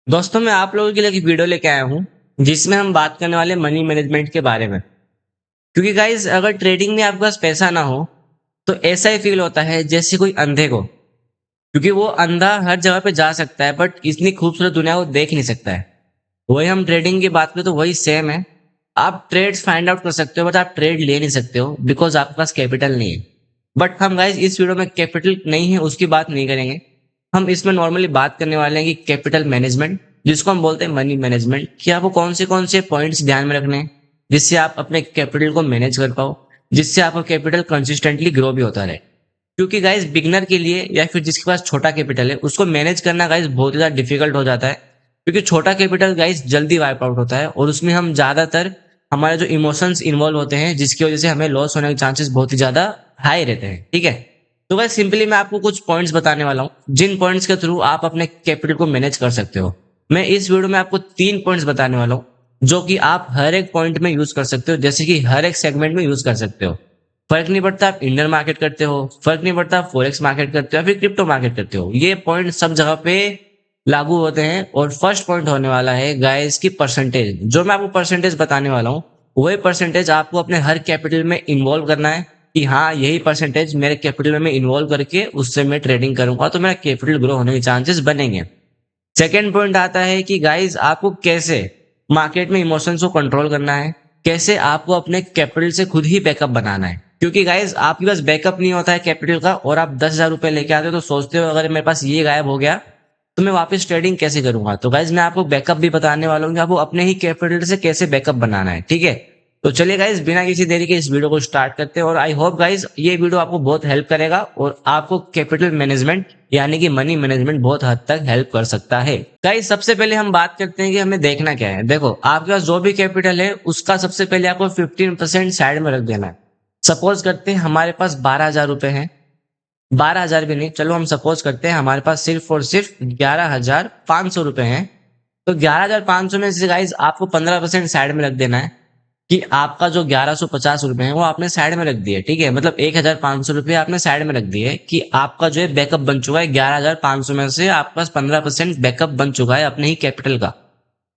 दोस्तों मैं आप लोगों के लिए एक वीडियो लेके आया हूँ जिसमें हम बात करने वाले मनी मैनेजमेंट के बारे में। क्योंकि गाइस अगर ट्रेडिंग में आपके पास पैसा ना हो तो ऐसा ही फील होता है जैसे कोई अंधे को। क्योंकि वो अंधा हर जगह पे जा सकता है बट इतनी खूबसूरत दुनिया को देख नहीं सकता है। वही हम ट्रेडिंग की बात करें तो वही सेम है। आप ट्रेड्स फाइंड आउट कर सकते हो बट आप ट्रेड ले नहीं सकते हो बिकॉज आपके पास कैपिटल नहीं है। बट हम गाइस इस वीडियो में कैपिटल नहीं है उसकी बात नहीं करेंगे। हम इसमें नॉर्मली बात करने वाले हैं कि कैपिटल मैनेजमेंट जिसको हम बोलते हैं मनी मैनेजमेंट, कि आपको कौन से पॉइंट्स ध्यान में रखने हैं जिससे आप अपने कैपिटल को मैनेज कर पाओ, जिससे आपका कैपिटल कंसिस्टेंटली ग्रो भी होता रहे। क्योंकि गाइस बिगनर के लिए या फिर जिसके पास छोटा कैपिटल है उसको मैनेज करना गाइस बहुत ही ज्यादा डिफिकल्ट हो जाता है। क्योंकि छोटा कैपिटल गाइस जल्दी वाइप आउट होता है और उसमें हम ज्यादातर हमारे जो इमोशंस इन्वॉल्व होते हैं जिसकी वजह से हमें लॉस होने के चांसेस बहुत ही ज्यादा हाई रहते हैं। ठीक है, तो गाइस सिंपली मैं आपको कुछ पॉइंट्स बताने वाला हूँ जिन पॉइंट्स के थ्रू आप अपने कैपिटल को मैनेज कर सकते हो। मैं इस वीडियो में आपको 3 पॉइंट्स बताने वाला हूँ जो कि आप हर एक पॉइंट में यूज कर सकते हो, जैसे कि हर एक सेगमेंट में यूज कर सकते हो। फर्क नहीं पड़ता आप इंडियन मार्केट करते हो, फर्क नहीं पड़ता आप फॉरेक्स मार्केट करते हो या फिर क्रिप्टो मार्केट करते हो, ये पॉइंट सब जगह पे लागू होते हैं। और फर्स्ट पॉइंट होने वाला है गाइस की परसेंटेज। जो मैं आपको परसेंटेज बताने वाला हूँ वही परसेंटेज आपको अपने हर कैपिटल में इन्वॉल्व करना है कि हाँ यही परसेंटेज मेरे कैपिटल में मैं इन्वॉल्व करके उससे मैं ट्रेडिंग करूंगा तो मेरा कैपिटल ग्रो होने के चांसेस बनेंगे। सेकेंड पॉइंट आता है कि गाइस आपको कैसे मार्केट में इमोशंस को कंट्रोल करना है, कैसे आपको अपने कैपिटल से खुद ही बैकअप बनाना है। क्योंकि गाइस आपके पास बैकअप नहीं होता है कैपिटल का और आप 10,000 रुपए लेके आते हो तो सोचते हो अगर मेरे पास ये गायब हो गया तो मैं वापस ट्रेडिंग कैसे करूंगा। तो गाइज मैं आपको बैकअप भी बताने वाला हूँ कि आपको अपने ही कैपिटल से कैसे बैकअप बनाना है। ठीक है, तो चलिए गाइज बिना किसी देरी के इस वीडियो को स्टार्ट करते हैं और आई होप गाइज ये वीडियो आपको बहुत हेल्प करेगा और आपको कैपिटल मैनेजमेंट यानी कि मनी मैनेजमेंट बहुत हद तक हेल्प कर सकता है। गाइज सबसे पहले हम बात करते हैं कि हमें देखना क्या है। देखो आपके पास जो भी कैपिटल है उसका सबसे पहले आपको 15% साइड में रख देना है। सपोज करते हैं हमारे पास 12,000 रुपए है, 12,000 भी नहीं, चलो हम सपोज करते हैं हमारे पास सिर्फ और सिर्फ 11,500 रुपए हैं। तो 11,500 में से गाइज आपको 15% साइड में रख देना है कि आपका जो 1150 रुपए है वो आपने साइड में रख दिए। ठीक है, मतलब 1,500 रुपये आपने साइड में रख दिए कि आपका जो है बैकअप बन चुका है। 11,500 में से आपके पास 15% बैकअप बन चुका है अपने ही कैपिटल का।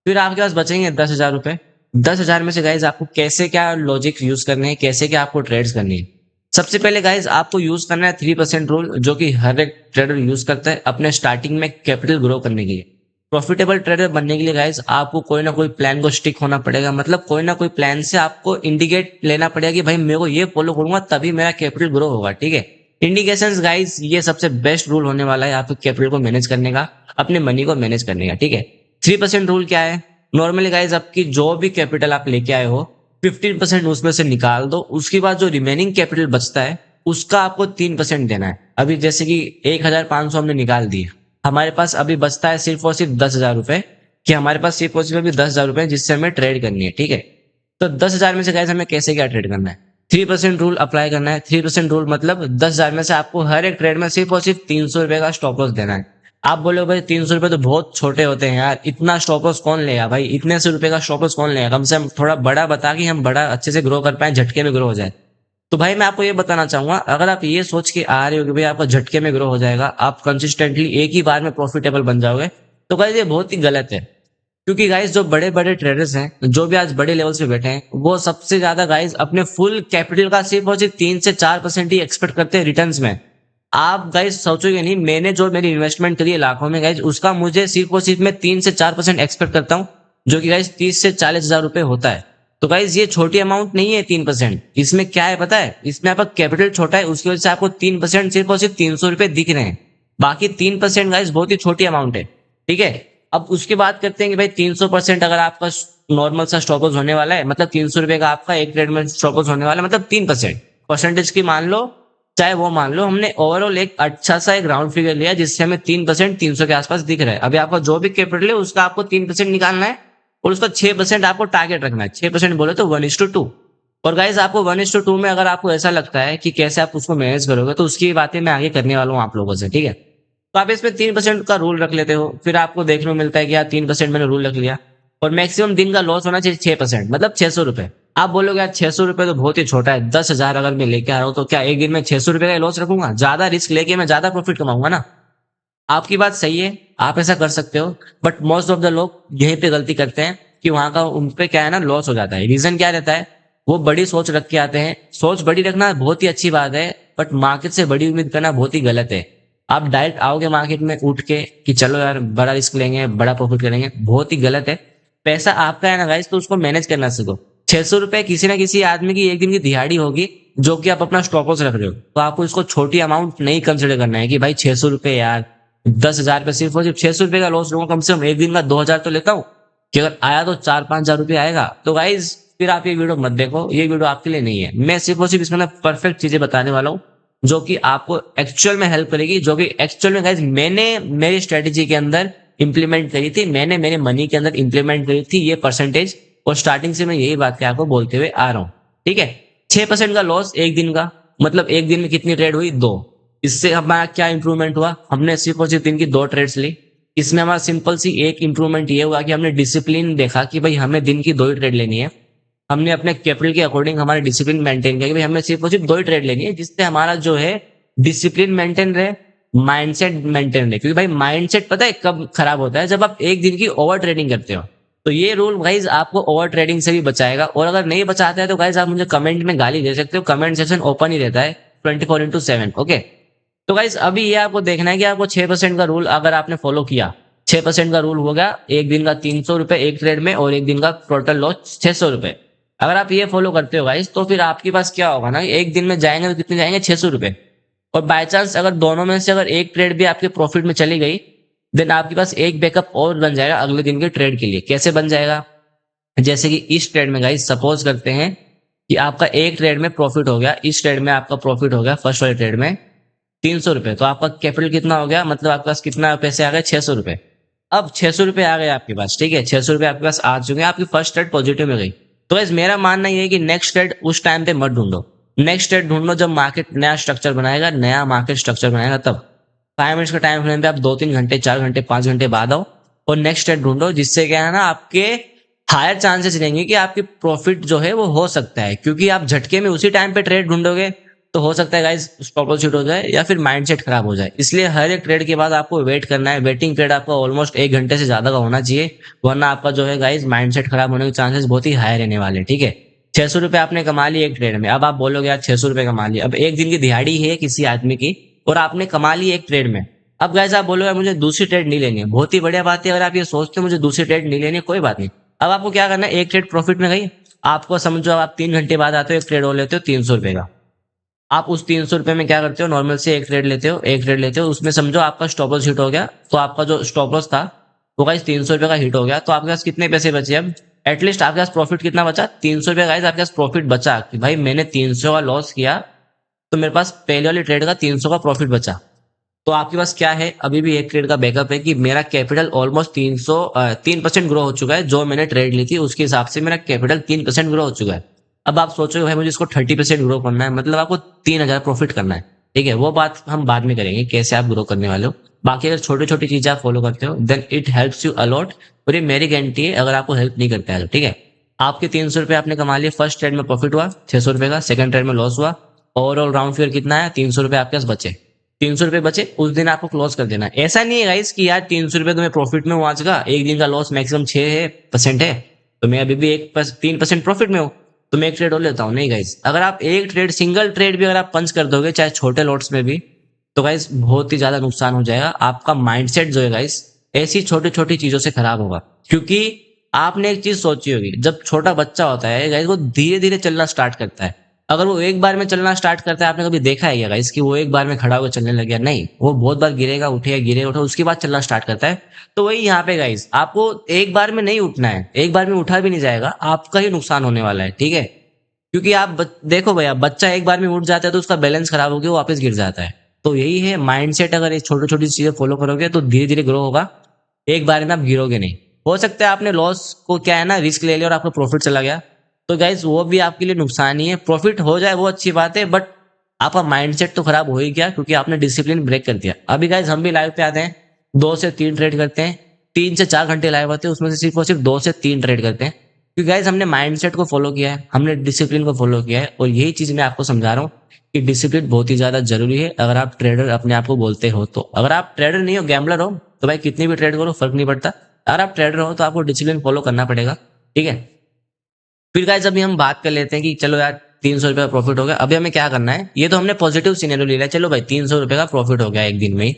फिर आपके पास बचेंगे 10,000 रुपए। 10,000 में से गाइज आपको कैसे क्या लॉजिक यूज करने हैं, कैसे क्या आपको ट्रेड्स करनी है। सबसे पहले गाइज आपको यूज करना है 3% रूल, जो कि हर एक ट्रेडर यूज करता है अपने स्टार्टिंग में कैपिटल ग्रो करने के लिए। प्रॉफिटेबल ट्रेडर बनने के लिए गाइज आपको कोई ना कोई प्लान को स्टिक होना पड़ेगा, मतलब कोई ना कोई प्लान से आपको इंडिकेट लेना पड़ेगा कि भाई मेरे को ये फॉलो करूंगा तभी मेरा कैपिटल ग्रो होगा। ठीक है, इंडिकेशंस गाइज ये सबसे बेस्ट रूल होने वाला है आपके कैपिटल को मैनेज करने का, अपने मनी को मैनेज करने का। ठीक है, 3% रूल क्या है। नॉर्मली गाइज आपकी जो भी कैपिटल आप लेके आए हो 15% उसमें से निकाल दो, उसके बाद जो रिमेनिंग कैपिटल बचता है उसका आपको 3% देना है। अभी जैसे कि 1,500 हमने निकाल दिए, हमारे पास अभी बचता है सिर्फ और सिर्फ 10,000 रुपए, कि हमारे पास सिर्फ और सिर्फ अभी 10,000 रुपए जिससे हमें ट्रेड करनी है। ठीक है, तो 10,000 में से गाइस हमें कैसे क्या ट्रेड करना है। 3% रूल अप्लाई करना है। 3% रूल मतलब 10,000 में से आपको हर एक ट्रेड में सिर्फ और सिर्फ 300 रुपए का स्टॉप लॉस देना है। आप बोले भाई 300 रुपए तो बहुत छोटे होते हैं यार, इतना स्टॉप लॉस कौन लेगा भाई, इतने से रुपए का स्टॉप लॉस कौन लेगा, कम से कम थोड़ा बड़ा बता कि हम बड़ा अच्छे से ग्रो कर पाए, झटके में ग्रो हो जाए। तो भाई मैं आपको ये बताना चाहूंगा, अगर आप ये सोच के आ रहे हो कि भाई आपका झटके में ग्रो हो जाएगा, आप कंसिस्टेंटली एक ही बार में प्रॉफिटेबल बन जाओगे, तो गाइस ये बहुत ही गलत है। क्योंकि गाइस जो बड़े बड़े ट्रेडर्स हैं जो भी आज बड़े लेवल पे बैठे हैं वो सबसे ज्यादा गाइस अपने फुल कैपिटल का सिर्फ और सिर्फ 3 से 4% ही एक्सपेक्ट करते हैं रिटर्न्स में। आप गाइस सोचोगे नहीं, मैंने जो मेरी इन्वेस्टमेंट करी है लाखों में गाइस उसका मुझे सिर्फ और सिर्फ मैं 3 से 4% एक्सपेक्ट करता हूँ, जो कि गाइस 30 से 40 हजार रुपए होता है। तो गाइस ये छोटी अमाउंट नहीं है 3%। इसमें क्या है पता है, इसमें आपका कैपिटल छोटा है उसकी वजह से आपको 3% सिर्फ और सिर्फ 300 रुपए दिख रहे हैं। बाकी 3% गाइस बहुत ही छोटी अमाउंट है। ठीक है, अब उसकी बात करते हैं कि भाई 300% अगर आपका नॉर्मल सा स्टॉप लॉस होने वाला है, मतलब 300 रुपए का आपका एक ट्रेड में स्टॉप लॉस होने वाला है, मतलब 3% परसेंटेज की मान लो, चाहे वो मान लो, हमने ओवरऑल एक अच्छा सा एक राउंड फिगर लिया जिससे हमें 3% 300 के आसपास दिख रहा है। अभी आपका जो भी कैपिटल है उसका आपको 3% निकालना है और उसका 6% आपको टारगेट रखना है। 6% बोले तो 1:2। और गाइज आपको 1:2 में अगर आपको ऐसा लगता है कि कैसे आप उसको मैनेज करोगे तो उसकी बातें मैं आगे करने वाला हूँ आप लोगों से। ठीक है, तो आप इसमें 3% का रूल रख लेते हो, फिर आपको देखने को मिलता है कि यार 3% मैंने रूल रख लिया और मैक्सिमम दिन का लॉस होना चाहिए 6%, मतलब 600 रुपए। आप बोलोगे यार 600 रुपए तो बहुत ही छोटा है, 10,000 अगर मैं लेके आ रहा हूँ तो क्या एक दिन में 600 रुपए का लॉस रखूंगा, ज्यादा रिस्क लेके मैं ज्यादा प्रॉफिट कमाऊंगा ना। आपकी बात सही है, आप ऐसा कर सकते हो, बट मोस्ट ऑफ द लोग यहीं पे गलती करते हैं कि वहां का उन पे क्या है ना, लॉस हो जाता है। रीजन क्या रहता है, वो बड़ी सोच रख के आते हैं। सोच बड़ी रखना बहुत ही अच्छी बात है, बट मार्केट से बड़ी उम्मीद करना बहुत ही गलत है। आप डायरेक्ट आओगे मार्केट में उठ के कि चलो यार बड़ा रिस्क लेंगे, बड़ा प्रॉफिट करेंगे, बहुत ही गलत है। पैसा आपका है ना गाइस, तो उसको मैनेज करना सीखो। 600 रुपए किसी ना किसी आदमी की एक दिन की दिहाड़ी होगी, जो कि आप अपना स्टॉप लॉस रख रहे हो, तो आपको इसको छोटी अमाउंट नहीं कंसिडर करना है कि भाई 600 रुपए यार, 10,000 रुपए सिर्फ और सिर्फ 600 रुपए का लॉस लूंगा, कम से कम एक दिन का 2,000 तो लेता हूँ, कि अगर आया तो 4-5 हजार रुपये आएगा। तो गाइज फिर आप ये वीडियो मत देखो, ये वीडियो आपके लिए नहीं है। मैं सिर्फ और सिर्फ इसमें ना परफेक्ट चीजें बताने वाला हूँ, जो कि आपको एक्चुअल में हेल्प करेगी, जो कि एक्चुअल में गाइज मैंने मेरी स्ट्रेटेजी के अंदर इंप्लीमेंट करी थी, मैंने मेरे मनी के अंदर इंप्लीमेंट करी थी ये परसेंटेज। और स्टार्टिंग से मैं यही बात आपको बोलते हुए आ रहा हूँ, ठीक है। 6% का लॉस एक दिन का, मतलब एक दिन में कितनी ट्रेड हुई, 2। इससे हमारा क्या इंप्रूवमेंट हुआ, हमने सिर्फ और सिर्फ दिन की 2 ट्रेड्स ली। इसमें हमारा सिंपल सी एक इंप्रूवमेंट ये हुआ कि हमने डिसिप्लिन देखा कि भाई हमें दिन की 2 ही ट्रेड लेनी है। हमने अपने कैपिटल के अकॉर्डिंग हमारे डिसिप्लिन मेंटेन किया कि भाई हमें सिर्फ और सिर्फ 2 ही ट्रेड लेनी है, जिससे हमारा जो है डिसिप्लिन मेंटेन रहे, माइंडसेट मेंटेन रहे। क्योंकि भाई माइंडसेट पता है कब खराब होता है, जब आप एक दिन की ओवर ट्रेडिंग करते हो। तो ये रूल गाइज आपको ओवर ट्रेडिंग से भी बचाएगा। और अगर नहीं बचाता है तो गाइज आप मुझे कमेंट में गाली दे सकते हो, कमेंट सेक्शन ओपन ही रहता है 24/7। ओके, तो गाइज अभी ये आपको देखना है कि आपको 6% का रूल अगर आपने फॉलो किया, 6% का रूल हो गया, एक दिन का 300 रुपए एक ट्रेड में, और एक दिन का टोटल लॉस 600 रुपए। अगर आप ये फॉलो करते हो गाइज, तो फिर आपके पास क्या होगा ना, एक दिन में जाएंगे तो कितने जाएंगे, 600 रुपए। और बाय चांस अगर दोनों में से अगर एक ट्रेड भी आपके प्रॉफिट में चली गई, देन आपके पास एक बैकअप और बन जाएगा अगले दिन के ट्रेड के लिए। कैसे बन जाएगा, जैसे कि इस ट्रेड में गाइज सपोज करते हैं कि आपका एक ट्रेड में प्रॉफिट हो गया, इस ट्रेड में आपका प्रॉफिट हो गया फर्स्ट वाले ट्रेड में 300 रुपए, तो आपका कैपिटल कितना हो गया, मतलब आपके पास कितना पैसे आ गए, 600 रुपए। अब 600 रुपए आ गए आपके पास, ठीक है, 600 रुपए आपके पास आ चुके हैं, आपकी फर्स्ट ट्रेड पॉजिटिव में गई। तो गाइस मेरा मानना ये है कि नेक्स्ट ट्रेड उस टाइम पे मत ढूंढो, नेक्स्ट ट्रेड ढूंढो जब मार्केट नया स्ट्रक्चर बनाएगा, नया मार्केट स्ट्रक्चर बनाएगा तब। 5 मिनट्स का टाइम फ्रेम पे आप 2-3 घंटे, 4 घंटे, 5 घंटे बाद आओ और नेक्स्ट ट्रेड ढूंढो, जिससे क्या है ना, आपके हायर चांसेस रहेंगे कि आपकी प्रॉफिट जो है वो हो सकता है। क्योंकि आप झटके में उसी टाइम पे ट्रेड ढूंढोगे तो हो सकता है गाइस स्टॉप लॉस हिट हो जाए या फिर माइंडसेट खराब हो जाए। इसलिए हर एक ट्रेड के बाद आपको वेट करना है। वेटिंग पीरियड आपका ऑलमोस्ट 1 घंटे से ज्यादा का होना चाहिए, वरना आपका जो है गाइस माइंडसेट खराब होने के चांसेस बहुत ही हाई रहने वाले, ठीक है। 600 रुपए आपने कमा लिए एक ट्रेड में। अब आप बोलोगे यार 600 रुपए कमा लिए, अब एक दिन की दिहाड़ी है किसी आदमी की और आपने कमा ली एक ट्रेड में। अब गाइस आप बोलोगे मुझे दूसरी ट्रेड नहीं लेनी है, बहुत ही बढ़िया बात है। अगर आप ये सोचते हो मुझे दूसरी ट्रेड नहीं लेनी है, कोई बात नहीं। अब आपको क्या करना है, एक ट्रेड प्रॉफिट में गई, आपको समझो अब आप 3 घंटे बाद आते हो, एक ट्रेड और लेते हो 300 रुपए का। आप उस 300 रुपए में क्या करते हो, नॉर्मल से एक ट्रेड लेते हो, एक ट्रेड लेते हो, उसमें समझो आपका स्टॉप लॉस हिट हो गया, तो आपका जो स्टॉप लॉस था वो गाइस 300 रुपए का हिट हो गया, तो आपके पास कितने पैसे बचे अब, एटलीस्ट आपके पास प्रॉफिट कितना बचा, 300 रुपए गाइस आपके पास प्रॉफिट बचा कि भाई मैंने 300 का लॉस किया, तो मेरे पास पहले वाली ट्रेड का 300 का प्रॉफिट बचा। तो आपके पास क्या है, अभी भी एक ट्रेड का बैकअप है कि मेरा कैपिटल ऑलमोस्ट 3% ग्रो हो चुका है। जो मैंने ट्रेड ली थी उसके हिसाब से मेरा कैपिटल 3% ग्रो हो चुका है। अब आप सोचोगे भाई मुझे इसको 30% ग्रो करना है, मतलब आपको 3,000 प्रॉफिट करना है, ठीक है। वो बात हम बाद में करेंगे कैसे आप ग्रो करने वाले हो। बाकी अगर छोटी छोटी चीजें आप फॉलो करते हो then it helps you a lot. और ये मेरी गारंटी है, अगर आपको हेल्प नहीं करता है तो, ठीक है। आपके 300 रुपए आपने कमा लिए, फर्स्ट ट्रेड में प्रॉफिट हुआ 600 रुपए का, सेकंड ट्रेड में लॉस हुआ, ओवरऑल राउंड फिगर कितना है, 300 रुपए आपके पास बचे। 300 रुपए बचे, उस दिन आपको क्लोज कर देना है। ऐसा नहीं है गाइस कि यार 300 रुपए तुम्हें प्रॉफिट में हूँ आज का, एक दिन का लॉस मैक्सिमम 6% है, तो मैं अभी भी 3% प्रॉफिट में हूँ, तो मैं एक ट्रेड और लेता हूँ। नहीं गाइस, अगर आप एक ट्रेड, सिंगल ट्रेड भी अगर आप पंच कर दोगे चाहे छोटे लॉट्स में भी, तो गाइस बहुत ही ज्यादा नुकसान हो जाएगा। आपका माइंडसेट जो है गाइस ऐसी छोटी छोटी चीजों से खराब होगा। क्योंकि आपने एक चीज सोची होगी, जब छोटा बच्चा होता है गाइस वो धीरे धीरे चलना स्टार्ट करता है। अगर वो एक बार में चलना स्टार्ट करता है, आपने कभी देखा है क्या गाइस कि वो एक बार में खड़ा होकर चलने लग गया? नहीं, वो बहुत बार गिरेगा, उठेगा, गिरेगा, उठेगा, उसके बाद चलना स्टार्ट करता है। तो वही यहाँ पे गाइस, आपको एक बार में नहीं उठना है, एक बार में उठा भी नहीं जाएगा, आपका ही नुकसान होने वाला है, ठीक है। क्योंकि आप देखो भैया, बच्चा एक बार में उठ जाता है तो उसका बैलेंस खराब होकर वो वापस गिर जाता है। तो यही है माइंडसेट, अगर ये छोटी छोटी चीजें फॉलो करोगे तो धीरे धीरे ग्रो होगा, एक बार में आप गिरोगे नहीं। हो सकता है आपने लॉस को क्या है ना, रिस्क ले लिया और आपका प्रॉफिट चला गया, तो गाइज वो भी आपके लिए नुकसान ही है। प्रॉफिट हो जाए वो अच्छी बात है, बट आपका माइंडसेट तो खराब हो ही गया क्योंकि आपने डिसिप्लिन ब्रेक कर दिया। अभी गाइज हम भी लाइव पे आते हैं, 2 से 3 ट्रेड करते हैं, 3 से 4 घंटे लाइव आते हैं, उसमें से सिर्फ और सिर्फ 2 से 3 ट्रेड करते हैं। क्योंकि गाइज हमने माइंडसेट को फॉलो किया है, हमने डिसिप्लिन को फॉलो किया है, और यही चीज मैं आपको समझा रहा हूँ कि डिसिप्लिन बहुत ही ज्यादा जरूरी है अगर आप ट्रेडर अपने आप को बोलते हो तो। अगर आप ट्रेडर नहीं हो, गैम्बलर हो, तो भाई कितनी भी ट्रेड करो फर्क नहीं पड़ता। अगर आप ट्रेडर हो तो आपको डिसिप्लिन फॉलो करना पड़ेगा, ठीक है। फिर गाइस अभी हम बात कर लेते हैं कि चलो यार 300 रुपये का प्रॉफिट हो गया, अभी हमें क्या करना है। ये तो हमने पॉजिटिव सिनेरियो ले लिया, चलो भाई 300 रुपये का प्रॉफिट हो गया एक दिन में ही,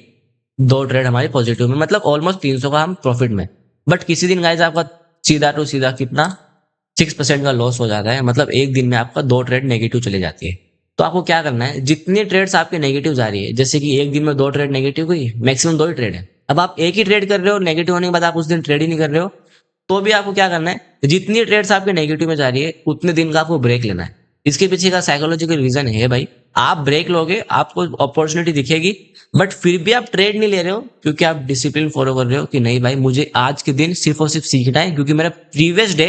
2 ट्रेड हमारी पॉजिटिव में, मतलब ऑलमोस्ट 300 का हम प्रॉफिट में। बट किसी दिन गाइस आपका सीधा टू सीधा कितना 6% का लॉस हो जाता है, मतलब एक दिन में आपका 2 ट्रेड नेगेटिव चली जाती है। तो आपको क्या करना है, जितनी ट्रेड्स आपके नेगेटिव जा रही है, जैसे कि एक दिन में 2 ट्रेड नेगेटिव हुई, मैक्सिमम 2 ही ट्रेड है, अब आप एक ही ट्रेड कर रहे हो नेगेटिव होने के बाद, आप उस दिन ट्रेड ही नहीं कर रहे हो, तो भी आपको क्या करना है, जितनी ट्रेड्स आपके नेगेटिव में जा रही है उतने दिन का आपको ब्रेक लेना है। इसके पीछे का साइकोलॉजिकल रीजन है भाई, आप ब्रेक लोगे आपको अपॉर्चुनिटी दिखेगी, बट फिर भी आप ट्रेड नहीं ले रहे हो क्योंकि आप डिसिप्लिन फॉलो कर रहे हो कि नहीं भाई मुझे आज के दिन सिर्फ और सिर्फ सीखना है, क्योंकि मेरा प्रीवियस डे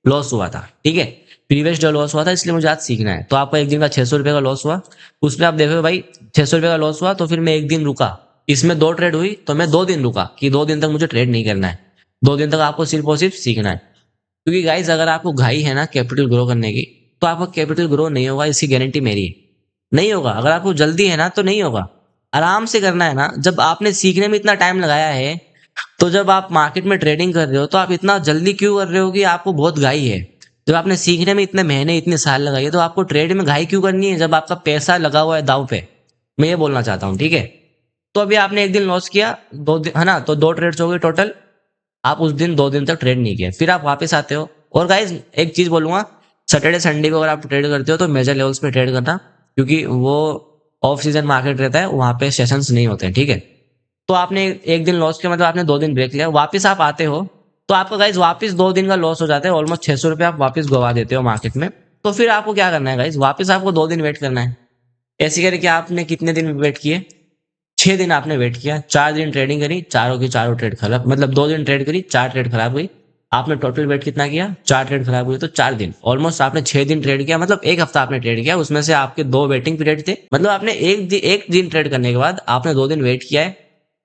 लॉस हुआ था, ठीक है, प्रीवियस डे लॉस हुआ था इसलिए मुझे आज सीखना है। तो आपका एक दिन का 600 रुपये का लॉस हुआ, उसमें आप देखो भाई 600 रुपये का लॉस हुआ, तो फिर मैं एक दिन रुका, इसमें 2 ट्रेड हुई, तो मैं 2 दिन रुका कि 2 दिन तक मुझे ट्रेड नहीं करना है, 2 दिन तक आपको सिर्फ और सिर्फ सीखना है। क्योंकि गाइज अगर आपको घाई है ना कैपिटल ग्रो करने की, तो आपका कैपिटल ग्रो नहीं होगा, इसकी गारंटी मेरी है, नहीं होगा। अगर आपको जल्दी है ना तो नहीं होगा, आराम से करना है ना। जब आपने सीखने में इतना टाइम लगाया है, तो जब आप मार्केट में ट्रेडिंग कर रहे हो तो आप इतना जल्दी क्यों कर रहे हो कि आपको बहुत घाई है। जब आपने सीखने में इतने महीने इतने साल लगाए, तो आपको ट्रेड में घाई क्यों करनी है जब आपका पैसा लगा हुआ है दाव पे। मैं ये बोलना चाहता हूँ, ठीक है। तो अभी आपने एक दिन लॉस किया, 2 दिन है ना, तो 2 ट्रेड्स हो गए टोटल, आप उस दिन 2 दिन तक ट्रेड नहीं किया, फिर आप वापस आते हो। और गाइज एक चीज बोलूंगा, सैटरडे संडे को अगर आप ट्रेड करते हो तो मेजर लेवल्स पे ट्रेड करना, क्योंकि वो ऑफ सीजन मार्केट रहता है, वहां पे सेशंस नहीं होते हैं, ठीक है। तो आपने एक दिन लॉस किया, मतलब आपने 2 दिन ब्रेक लिया, वापस आप आते हो, तो आपका गाइज वापस 2 दिन का लॉस हो जाता है, ऑलमोस्ट 600 रुपये आप वापस गवा देते हो मार्केट में। तो फिर आपको क्या करना है गाइज, वापस आपको 2 दिन वेट करना है। ऐसे करके आपने कितने दिन वेट किए, 6 दिन आपने वेट किया, 4 दिन ट्रेडिंग करी, चारों की चारों ट्रेड खराब, मतलब 2 दिन ट्रेड करी, 4 ट्रेड खराब हुई। आपने टोटल वेट कितना किया, 4 ट्रेड खराब हुई, तो 4 दिन ऑलमोस्ट आपने 6 दिन ट्रेड किया, मतलब एक हफ्ता आपने ट्रेड किया, उसमें से आपके 2 वेटिंग पीरियड थे, मतलब आपने एक दिन ट्रेड करने के बाद आपने 2 दिन वेट किया है।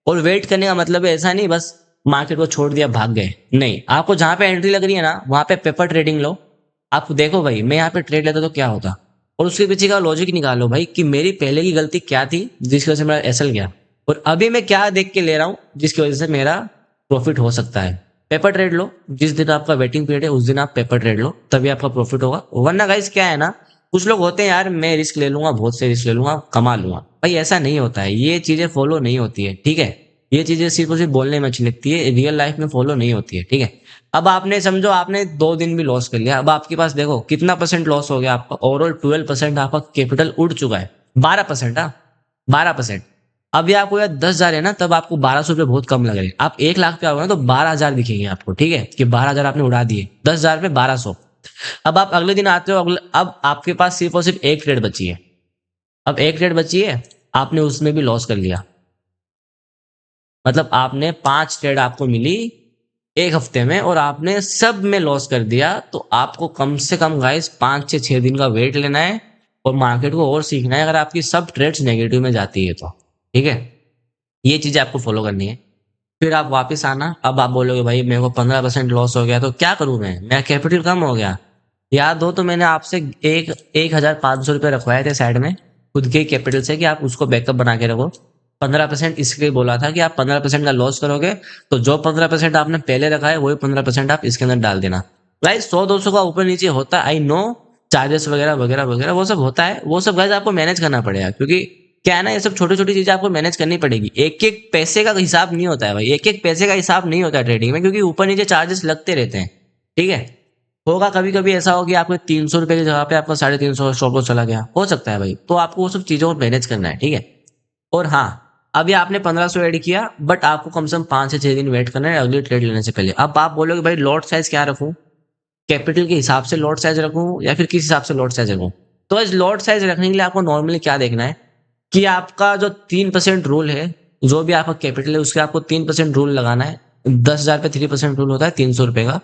और वेट करने का मतलब है ऐसा नहीं बस मार्केट को छोड़ दिया भाग गए, नहीं, आपको जहां पे एंट्री लग रही है ना वहां पे पेपर ट्रेडिंग लो। आप देखो भाई मैं यहाँ पे ट्रेड लेता तो क्या होता, और उसके पीछे का लॉजिक निकालो भाई कि मेरी पहले की गलती क्या थी जिसकी वजह से मेरा एसएल गया, और अभी मैं क्या देख के ले रहा हूँ जिसकी वजह से मेरा प्रॉफिट हो सकता है। पेपर ट्रेड लो, जिस दिन आपका वेटिंग पीरियड है उस दिन आप पेपर ट्रेड लो, तभी आपका प्रॉफिट होगा। वरना गाइस क्या है ना, कुछ लोग होते हैं यार मैं रिस्क ले लूंगा, बहुत से रिस्क ले लूंगा, कमा लूंगा, भाई ऐसा नहीं होता है, ये चीजें फॉलो नहीं होती है, ठीक है। ये चीजें सिर्फ और सिर्फ बोलने में अच्छी लगती है, रियल लाइफ में फॉलो नहीं होती है, ठीक है। अब आपने समझो आपने 2 दिन भी लॉस कर लिया, अब आपके पास देखो कितना परसेंट लॉस हो गया आपका, ओवरऑल 12% आपका कैपिटल उड़ चुका है, 12%, हाँ 12%। अभी आपको यार 10,000 है ना, तब आपको 1200 रुपये बहुत कम लग रहे हैं। आप 1 लाख पे आओगे ना तो 12,000 दिखेंगे आपको, ठीक है, कि 12,000 आपने उड़ा दिए, 10,000 पे 1200। अब आप अगले दिन आते हो, अब आपके पास सिर्फ और सिर्फ एक ट्रेड बची है, अब एक ट्रेड बची है, आपने उसमें भी लॉस कर लिया, मतलब आपने 5 ट्रेड आपको मिली एक हफ्ते में और आपने सब में लॉस कर दिया। तो आपको कम से कम गाइस 5 से 6 दिन का वेट लेना है और मार्केट को और सीखना है, अगर आपकी सब ट्रेड्स नेगेटिव में जाती है तो, ठीक है। ये चीजें आपको फॉलो करनी है। फिर आप वापस आना, अब आप बोलोगे भाई मेरे को 15% लॉस हो गया तो क्या करूं मैं, मेरा कैपिटल कम हो गया। याद हो तो मैंने आपसे 1,500 रुपये रखवाए थे साइड में खुद के कैपिटल से कि आप उसको बैकअप बना के रखो। 15% इसलिए बोला था कि आप 15% का लॉस करोगे तो जो 15% आपने पहले रखा है वही 15% आप इसके अंदर डाल देना। गाइस 100-200 का ऊपर नीचे होता है, आई नो, चार्जेस वगैरह वगैरह वगैरह वो सब होता है, वो सब गाइस आपको मैनेज करना पड़ेगा, क्योंकि क्या है ना ये सब छोटी छोटी चीजें आपको मैनेज करनी पड़ेगी। एक एक पैसे का हिसाब नहीं होता है भाई, एक एक पैसे का हिसाब नहीं होता है ट्रेडिंग में, क्योंकि ऊपर नीचे चार्जेस लगते रहते हैं, ठीक है। होगा कभी कभी ऐसा हो कि आपको 300 रुपए की जगह पे आपका 350 स्टॉप लॉस चला गया, हो सकता है भाई, तो आपको वो सब चीजों को मैनेज करना है, ठीक है। और हाँ, अभी आपने 1500 ऐड किया, बट आपको कम से कम 5 से 6 दिन वेट करना है अगली ट्रेड लेने से पहले। अब आप बोलोगे भाई लॉट साइज क्या रखूं, कैपिटल के हिसाब से लॉट साइज रखूं या फिर किस हिसाब से लॉट साइज रखूं। तो इस लॉट साइज रखने के लिए आपको नॉर्मली क्या देखना है कि आपका जो 3% रूल है, जो भी आपका कैपिटल है उसके आपको 3% रूल लगाना है। 10,000 पे 3% रूल होता है 300 रुपए का।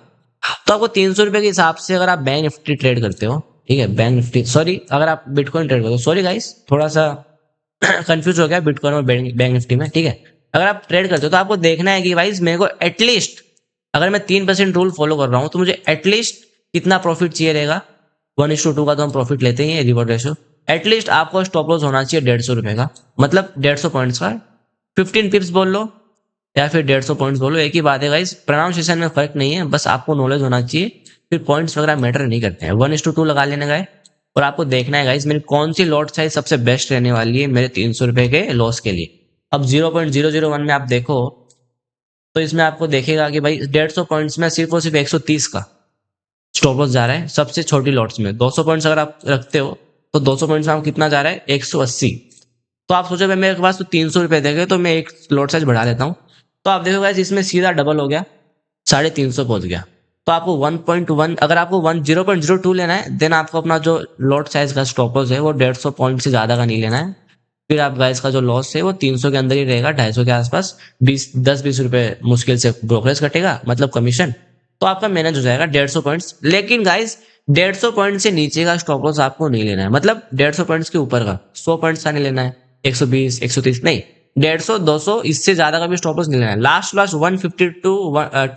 तो आपको 300 रुपए के हिसाब से अगर आप बैंक निफ्टी ट्रेड करते हो, ठीक है, बैंक निफ्टी सॉरी, अगर आप बिटकॉइन ट्रेड करते हो, सॉरी गाइस थोड़ा सा कंफ्यूज हो गया बिटकॉइन और बैंक निफ्टी में, ठीक है। अगर आप ट्रेड करते हो तो आपको देखना है कि भाई मेरे को एटलीस्ट, अगर मैं 3% रूल फॉलो कर रहा हूँ तो मुझे एटलीस्ट कितना प्रॉफिट चाहिए रहेगा। 1:2 का तो हम प्रॉफिट लेते ही रिवॉर्ड रेशो। एटलीस्ट आपको स्टॉप लॉस होना चाहिए 150 रुपए का, मतलब 150 पॉइंट्स का, 15 पिप्स बोल लो, या फिर 150 पॉइंट्स बोलो, एक ही बात है गाइस, प्रोनाउंसिएशन में फर्क नहीं है, बस आपको नॉलेज होना चाहिए। फिर पॉइंट्स वगैरह मैटर नहीं करते हैं। 1:2 लगा लेने का है और आपको देखना है गाइस मेरी कौन सी लॉट साइज सबसे बेस्ट रहने वाली है मेरे 300 रुपए के लॉस के लिए। अब 0.001 में आप देखो तो इसमें आपको देखेगा कि भाई 150 पॉइंट्स में सिर्फ और सिर्फ 130 का स्टॉप लॉस जा रहा है सबसे छोटी लॉट्स में। 200 पॉइंट्स अगर आप रखते हो तो 200 पॉइंट्स में आपको कितना जा रहा है, 180। तो आप सोचो भाई मेरे पास तो 300 रुपए देंगे तो मैं एक लॉट साइज बढ़ा लेता हूँ, तो आप देखो गाइस इसमें सीधा डबल हो गया, 350 पहुंच गया। तो आपको 1.1, अगर आपको 0.02 लेना है देन आपको अपना जो लॉट साइज का स्टॉप लॉस है वो 150 पॉइंट से ज्यादा का नहीं लेना है। फिर आप गाइस का जो लॉस है वो 300 के अंदर ही रहेगा, 250 के आसपास। 10-20 रुपए मुश्किल से ब्रोकरेज कटेगा, मतलब कमीशन। तो आपका मैनेज हो जाएगा 150 पॉइंट्स। लेकिन गाइस 150 पॉइंट से नीचे का स्टॉप लॉस आपको नहीं लेना है, मतलब 150 पॉइंट्स के ऊपर का 100 पॉइंट्स का नहीं लेना है, 120 130 नहीं, 150 200 इससे ज्यादा का भी स्टॉप लॉस नहीं लेना है। लास्ट 150 टू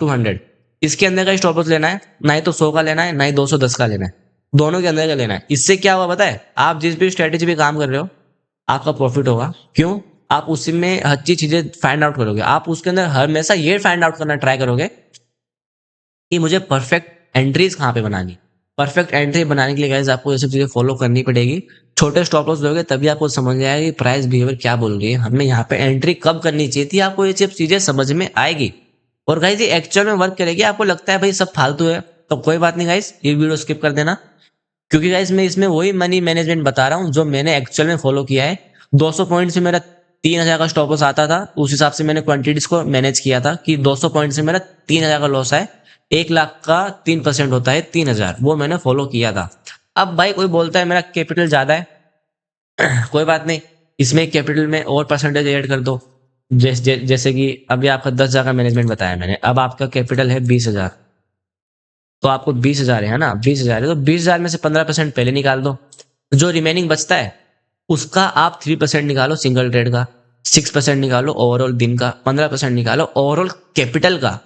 200 इसके अंदर का स्टॉप लॉस लेना है, ना ही तो 100 का लेना है ना ही 210 का लेना है, दोनों के अंदर का लेना है। इससे क्या हुआ पता है, आप जिस भी स्ट्रेटेजी पे काम कर रहे हो आपका प्रॉफिट होगा। क्यों? आप उसी में अच्छी चीजें फाइंड आउट करोगे, आप उसके अंदर हमेशा ये फाइंड आउट करना ट्राई करोगे कि मुझे परफेक्ट एंट्रीज कहाँ पे बनानी। परफेक्ट एंट्री बनाने के लिए गाइस आपको ये सब चीजें फॉलो करनी पड़ेगी। छोटे स्टॉप लॉस लोगे तभी आपको समझ में आएगा कि प्राइस बिहेवियर क्या बोल रही है, हमें यहाँ पे एंट्री कब करनी चाहिए थी, आपको ये सब चीजें समझ में आएगी। और गाइस ये एक्चुअल में वर्क करेगी। आपको लगता है भाई सब फालतू है तो कोई बात नहीं गाइस, ये वीडियो स्किप कर देना, क्योंकि गाइस मैं इसमें वही मनी मैनेजमेंट बता रहा हूँ जो मैंने एक्चुअल में फॉलो किया है। 200 पॉइंट से मेरा 3000 का स्टॉप लॉस आता था, उस हिसाब से मैंने क्वांटिटीज को मैनेज किया था कि 200 पॉइंट से मेरा 3000 का लॉस है। 1 लाख का 3% होता है 3000, वो मैंने फॉलो किया था। अब भाई कोई बोलता है मेरा कैपिटल ज्यादा है, कोई बात नहीं, इसमें कैपिटल में और परसेंटेज ऐड कर दो। जैसे कि अभी आपका 10,000 का मैनेजमेंट बताया मैंने, अब आपका कैपिटल है 20,000, तो आपको 20,000 है ना, 20,000 है तो 20,000 में से 15% पहले निकाल दो, जो रिमेनिंग बचता है उसका आप 3% निकालो सिंगल ट्रेड का, 6% निकालो ओवरऑल दिन का, 15% निकालो ओवरऑल कैपिटल का।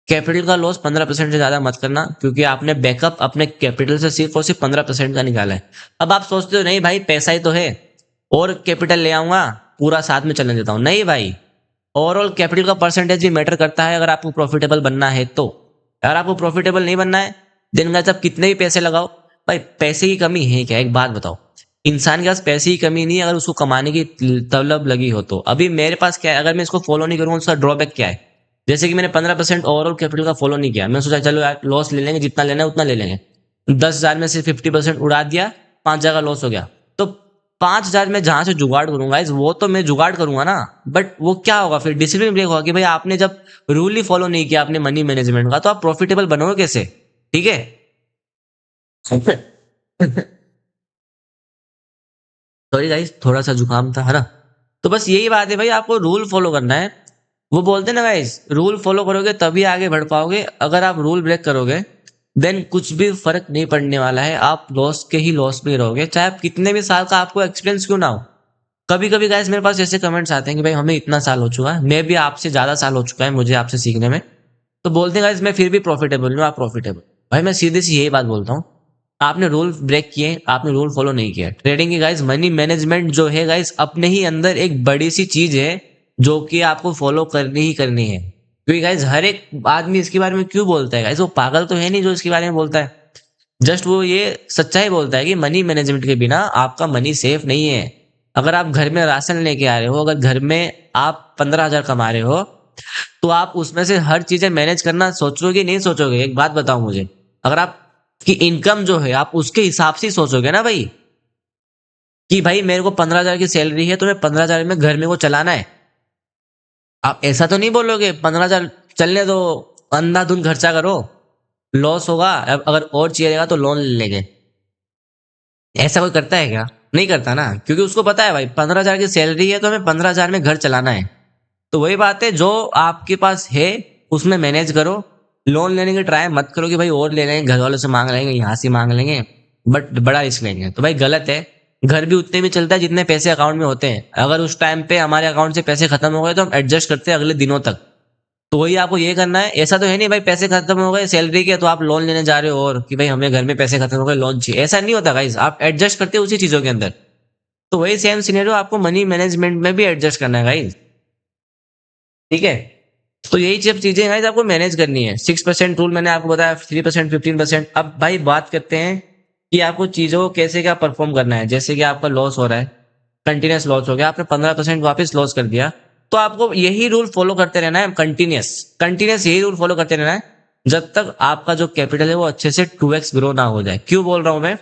कैपिटल का लॉस 15% से ज्यादा मत करना, क्योंकि आपने बैकअप अपने कैपिटल से सिर्फ और सिर्फ 15% का निकाला है। अब आप सोचते हो नहीं भाई पैसा ही तो है और कैपिटल ले आऊंगा पूरा साथ में चलने देता हूँ, नहीं भाई, ओवरऑल कैपिटल का परसेंटेज भी मैटर करता है अगर आपको प्रॉफिटेबल बनना है तो। अगर आपको प्रॉफिटेबल नहीं बनना है दिन का आप कितने भी पैसे लगाओ, भाई पैसे की कमी है क्या, एक बात बताओ, इंसान के पास पैसे की कमी नहीं है अगर उसको कमाने की तलब लगी हो तो। अभी मेरे पास क्या है, अगर मैं इसको फॉलो नहीं करूंगा उसका ड्रॉबैक क्या है, जैसे कि मैंने 15% ओवरऑल कैपिटल का फॉलो नहीं किया, मैं सोचा चलो यार लॉस ले लेंगे, जितना लेना है उतना ले लेंगे, 10,000 में से 50% उड़ा दिया, 5,000 का लॉस हो गया। तो 5,000 में जहां से जुगाड़ करूंगा वो तो मैं जुगाड़ करूंगा ना, बट वो क्या होगा फिर, डिसिप्लिन ब्रेक होगा कि भाई आपने जब रूल ही फॉलो नहीं किया आपने मनी मैनेजमेंट का, तो आप प्रॉफिटेबल बनोगे कैसे? ठीक है। सॉरी गाइस थोड़ा सा जुकाम था, है ना। तो बस यही बात है भाई, आपको रूल फॉलो करना है। वो बोलते हैं ना गाइस, रूल फॉलो करोगे तभी आगे बढ़ पाओगे, अगर आप रूल ब्रेक करोगे देन कुछ भी फर्क नहीं पड़ने वाला है, आप लॉस के ही लॉस में रहोगे, चाहे आप कितने भी साल का आपको एक्सपीरियंस क्यों ना हो। कभी कभी गाइस मेरे पास ऐसे कमेंट्स आते हैं कि भाई हमें इतना साल हो चुका है, मैं भी आपसे ज्यादा साल हो चुका है मुझे आपसे सीखने में, तो बोलते हैं गाइस मैं फिर भी प्रॉफिटेबल हूँ, आप प्रॉफिटेबल। भाई मैं सीधे सी यही बात बोलता हूँ, आपने रूल ब्रेक किए, आपने रूल फॉलो नहीं किया। ट्रेडिंग की गाइस मनी मैनेजमेंट जो है गाइस अपने ही अंदर एक बड़ी सी चीज है जो कि आपको फॉलो करनी ही करनी है। क्योंकि गाइस हर एक आदमी इसके बारे में क्यों बोलता है गाइस, वो पागल तो है नहीं जो इसके बारे में बोलता है, जस्ट वो ये सच्चाई बोलता है कि मनी मैनेजमेंट के बिना आपका मनी सेफ नहीं है। अगर आप घर में राशन लेके आ रहे हो, अगर घर में आप 15,000 कमा रहे हो, तो आप उसमें से हर चीजें मैनेज करना सोचोगे नहीं सोचोगे, एक बात बताओ मुझे, अगर आपकी इनकम जो है आप उसके हिसाब से ही सोचोगे ना भाई, कि भाई मेरे को 15,000 की सैलरी है तो मैं 15,000 में घर में को चलाना है। आप ऐसा तो नहीं बोलोगे 15,000 चलने दो, अंधाधुंध खर्चा करो, लॉस होगा अगर और चाहिएगा तो लोन ले लेंगे। ऐसा कोई करता है क्या? नहीं करता ना, क्योंकि उसको पता है भाई 15,000 की सैलरी है तो हमें 15,000 में घर चलाना है। तो वही बात है, जो आपके पास है उसमें मैनेज करो, लोन लेने की ट्राई मत करो कि भाई और ले लेंगे, घर वालों से मांग लेंगे, यहाँ से मांग लेंगे, बट बड़ा रिस्क लेंगे तो भाई गलत है। घर भी उतने में चलता है जितने पैसे अकाउंट में होते हैं, अगर उस टाइम पे हमारे अकाउंट से पैसे खत्म हो गए तो हम एडजस्ट करते हैं अगले दिनों तक। तो वही आपको ये करना है, ऐसा तो है नहीं भाई पैसे खत्म हो गए सैलरी के तो आप लोन लेने जा रहे हो और कि भाई हमें घर में पैसे खत्म हो गए लोन चाहिए, ऐसा नहीं होता गाइस, आप एडजस्ट करते हो उसी चीजों के अंदर। तो वही सेम सिनेरियो आपको मनी मैनेजमेंट में भी एडजस्ट करना है गाइस, ठीक है। तो यही सब चीजें गाइस आपको मैनेज करनी है। 6% रूल मैंने आपको बताया, 3%, 15%। अब भाई बात करते हैं कि आपको चीजों को कैसे क्या परफॉर्म करना है। जैसे कि आपका लॉस हो रहा है, कंटिन्यूस लॉस हो गया, आपने 15% वापस लॉस कर दिया, तो आपको यही रूल फॉलो करते रहना है, कंटिन्यूस कंटिन्यूस यही रूल फॉलो करते रहना है जब तक आपका जो कैपिटल है वो अच्छे से 2x ग्रो ना हो जाए। क्यों बोल रहा हूं मैं?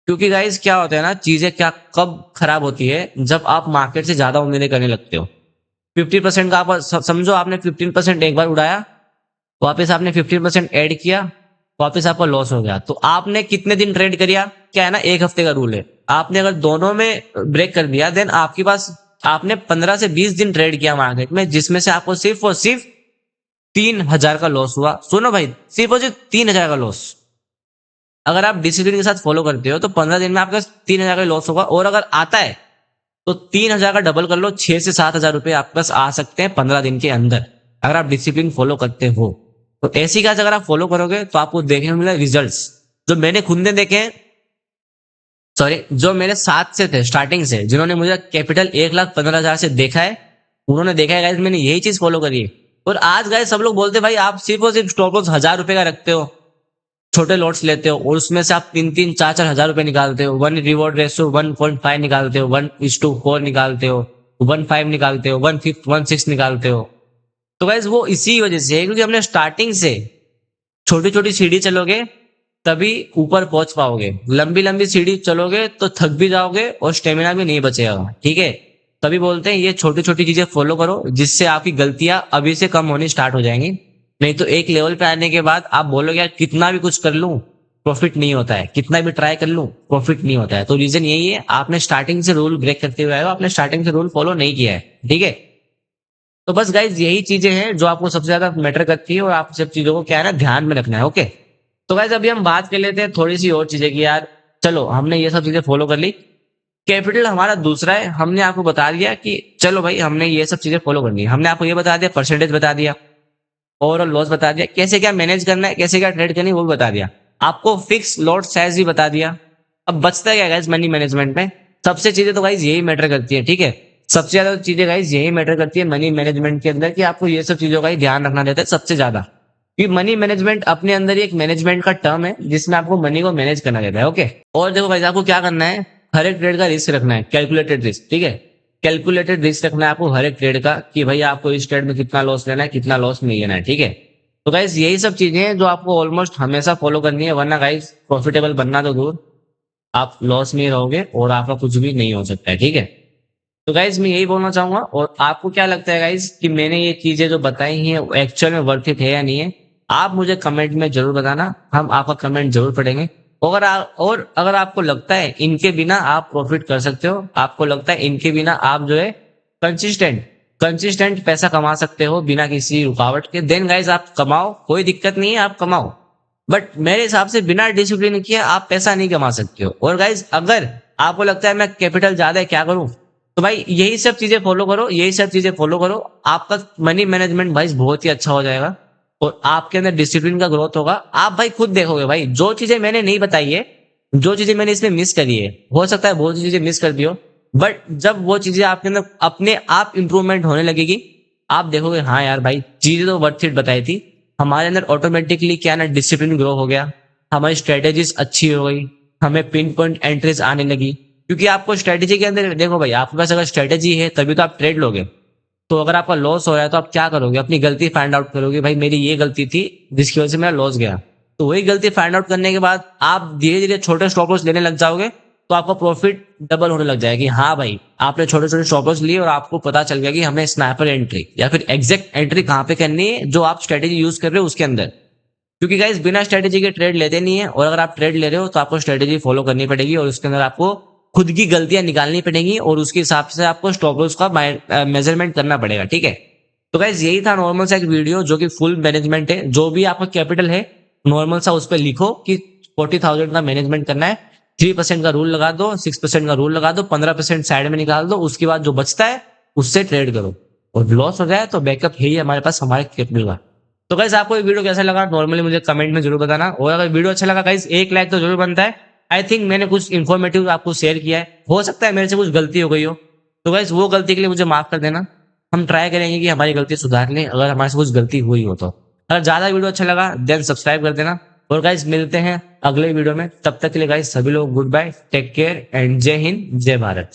क्योंकि गाइस क्या होता है ना, चीजें क्या कब खराब होती है, जब आप मार्केट से ज्यादा उम्मीदें करने लगते हो। 50% का आप समझो, आपने 15% एक बार उड़ाया, वापस आपने 15% ऐड किया, वापस आपका लॉस हो गया, तो आपने कितने दिन ट्रेड किया? क्या है ना, एक हफ्ते का रूल है। आपने अगर दोनों में ब्रेक कर दिया, देन आपके पास आपने 15 से 20 दिन ट्रेड किया मार्केट में, जिसमें से आपको सिर्फ और सिर्फ 3,000 का लॉस हुआ। सुनो भाई, सिर्फ और सिर्फ 3,000 का लॉस। अगर आप डिसिप्लिन के साथ फॉलो करते हो तो 15 दिन में आपका 3,000 का लॉस होगा, और अगर आता है तो 3,000 का डबल कर लो, 6 से 7,000 रुपए आपके पास आ सकते हैं 15 दिन के अंदर, अगर आप डिसिप्लिन फॉलो करते हो। तो ऐसी काज अगर आप फॉलो करोगे तो आपको देखने को मिला रिजल्ट्स जो मैंने खुद ने देखे हैं। सॉरी, जो मेरे साथ से थे स्टार्टिंग से, जिन्होंने मुझे कैपिटल 1,15,000 से देखा है, उन्होंने देखा है गाइस, मैंने यही चीज फॉलो करी है। और आज गाइस सब लोग बोलते हैं भाई आप सिर्फ और सिर्फ स्टॉप लॉस 1,000 रुपए का रखते हो, छोटे लॉट्स लेते हो, और उसमें से आप 3-3, 4-4 हज़ार रुपए निकालते हो, 1 रिवॉर्ड रेशियो 1.5 निकालते हो, 1:4 निकालते हो, 1.5 निकालते हो, 1/5 1/6 निकालते हो। तो गाइज वो इसी वजह से है, क्योंकि हमने स्टार्टिंग से छोटी छोटी सीढ़ी चलोगे तभी ऊपर पहुंच पाओगे। लंबी लंबी सीढ़ी चलोगे तो थक भी जाओगे और स्टेमिना भी नहीं बचेगा। ठीक है, तभी बोलते हैं ये छोटी छोटी चीजें फॉलो करो, जिससे आपकी गलतियां अभी से कम होनी स्टार्ट हो जाएंगी। नहीं तो एक लेवल पे आने के बाद आप बोलोगे यार कितना भी कुछ कर लूं प्रॉफिट नहीं होता है, कितना भी ट्राई कर लूं प्रॉफिट नहीं होता है। तो रीजन यही है, आपने स्टार्टिंग से रूल ब्रेक करते हुए आए हो, आपने स्टार्टिंग से रूल फॉलो नहीं किया है। ठीक है, तो बस गाइज यही चीजें हैं जो आपको सबसे ज्यादा मैटर करती है, और आप सब चीजों को क्या है ना ध्यान में रखना है। ओके, तो गाइज अभी हम बात कर लेते हैं थोड़ी सी और चीजें की यार। चलो हमने ये सब चीजें फॉलो कर ली, कैपिटल हमारा दूसरा है, हमने आपको बता दिया कि चलो भाई हमने ये सब चीजें फॉलो करनी है, हमने आपको ये बता दिया, परसेंटेज बता दिया, ओवरऑल लॉस बता दिया, कैसे क्या मैनेज करना है, कैसे क्या ट्रेड करनी है वो भी बता दिया, आपको फिक्स लॉट साइज भी बता दिया। अब बचता क्या गाइज मनी मैनेजमेंट में? सबसे चीजें तो गाइज यही मैटर करती है। ठीक है, सबसे ज्यादा चीजें गाइज यही मैटर करती है मनी मैनेजमेंट के अंदर, कि आपको ये सब चीजों का ही ध्यान रखना रहता है सबसे ज्यादा। क्योंकि मनी मैनेजमेंट अपने अंदर ही एक मैनेजमेंट का टर्म है, जिसमें आपको मनी को मैनेज करना रहता है। ओके, और देखो भाई आपको क्या करना है, हर एक ट्रेड का रिस्क रखना है, कैलकुलेटेड रिस्क। ठीक है, कैलकुलेटेड रिस्क रखना है आपको हर एक ट्रेड का, कि भाई आपको इस ट्रेड में कितना लॉस लेना है, कितना लॉस नहीं लेना है। ठीक है, तो गाइज यही सब चीजें हैं जो आपको ऑलमोस्ट हमेशा फॉलो करनी है, वरना गाइज प्रॉफिटेबल बनना तो दूर, आप लॉस में रहोगे और आपका कुछ भी नहीं हो सकता है। ठीक है, तो गाइज मैं यही बोलना चाहूंगा। और आपको क्या लगता है गाइज कि मैंने ये चीजें जो बताई हैं एक्चुअल में वर्थ इट है या नहीं है? आप मुझे कमेंट में जरूर बताना, हम आपका कमेंट जरूर पढ़ेंगे। और अगर आपको लगता है इनके बिना आप प्रॉफिट कर सकते हो, आपको लगता है इनके बिना आप जो है कंसिस्टेंट कंसिस्टेंट पैसा कमा सकते हो बिना किसी रुकावट के, देन गाइज आप कमाओ, कोई दिक्कत नहीं है, आप कमाओ। बट मेरे हिसाब से बिना डिसिप्लिन किए आप पैसा नहीं कमा सकते हो। और गाइज अगर आपको लगता है मैं कैपिटल ज्यादा है क्या करूं, तो भाई यही सब चीजें फॉलो करो, यही सब चीजें फॉलो करो, आपका मनी मैनेजमेंट भाई बहुत ही अच्छा हो जाएगा, और आपके अंदर डिसिप्लिन का ग्रोथ होगा। आप भाई खुद देखोगे भाई, जो चीजें मैंने नहीं बताई है, जो चीजें मैंने इसमें मिस करी है, हो सकता है बहुत सी चीजें मिस कर दी हो, बट जब वो चीजें आपके अंदर अपने आप इंप्रूवमेंट होने लगेगी, आप देखोगे हाँ यार भाई चीजें तो वर्थ इट बताई थी। हमारे अंदर ऑटोमेटिकली क्या ना डिसिप्लिन ग्रो हो गया, हमारी स्ट्रेटेजीज अच्छी हो गई, हमें पिन पॉइंट एंट्रीज आने लगी। क्योंकि आपको स्ट्रेटेजी के अंदर देखो भाई, आपके पास अगर स्ट्रेटेजी है तभी तो आप ट्रेड लोगे। तो अगर आपका लॉस हो रहा है तो आप क्या करोगे, अपनी गलती फाइंड आउट करोगे, भाई मेरी ये गलती थी जिसकी वजह से मेरा लॉस गया। तो वही गलती फाइंड आउट करने के बाद आप धीरे धीरे छोटे स्टॉप लॉस लेने लग जाओगे, तो आपका प्रॉफिट डबल होने लग जाएगा कि हाँ भाई आपने छोटे छोटे स्टॉप लॉस लिए और आपको पता चल गया कि हमें स्नाइपर एंट्री या फिर एग्जैक्ट एंट्री कहाँ पे करनी है जो आप स्ट्रेटेजी यूज कर रहे हो उसके अंदर। क्योंकि गाइस बिना स्ट्रेटेजी के ट्रेड लेते नहीं है, और अगर आप ट्रेड ले रहे हो तो आपको स्ट्रेटेजी फॉलो करनी पड़ेगी, और उसके अंदर आपको खुद की गलतियां निकालनी पड़ेंगी, और उसके हिसाब से आपको स्टॉप लॉस का मेजरमेंट करना पड़ेगा। ठीक है, तो गाइस यही था नॉर्मल सा एक वीडियो जो कि फुल मैनेजमेंट है। जो भी आपका कैपिटल है नॉर्मल सा उस पर लिखो कि 40,000 का मैनेजमेंट करना है, 3% का रूल लगा दो, 6% का रूल लगा दो, 15% साइड में निकाल दो, उसके बाद जो बचता है उससे ट्रेड करो, और लॉस हो जाए तो बैकअप है ही हमारे पास हमारे कैपिटल का। तो गाइस आपको ये वीडियो कैसा लगा नॉर्मली मुझे कमेंट में जरूर बताना, और अगर वीडियो अच्छा लगा गाइस 1 लाइक तो जरूर बनता है। आई थिंक मैंने कुछ इन्फॉर्मेटिव आपको शेयर किया है, हो सकता है मेरे से कुछ गलती हो गई हो, तो गाइस वो गलती के लिए मुझे माफ कर देना। हम ट्राई करेंगे कि हमारी गलती सुधार लें, अगर हमारे से कुछ गलती हुई हो तो। अगर ज़्यादा वीडियो अच्छा लगा देन सब्सक्राइब कर देना। और गाइस मिलते हैं अगले वीडियो में, तब तक के लिए गाइस सभी लोग good bye, take care and जय हिंद, जय भारत।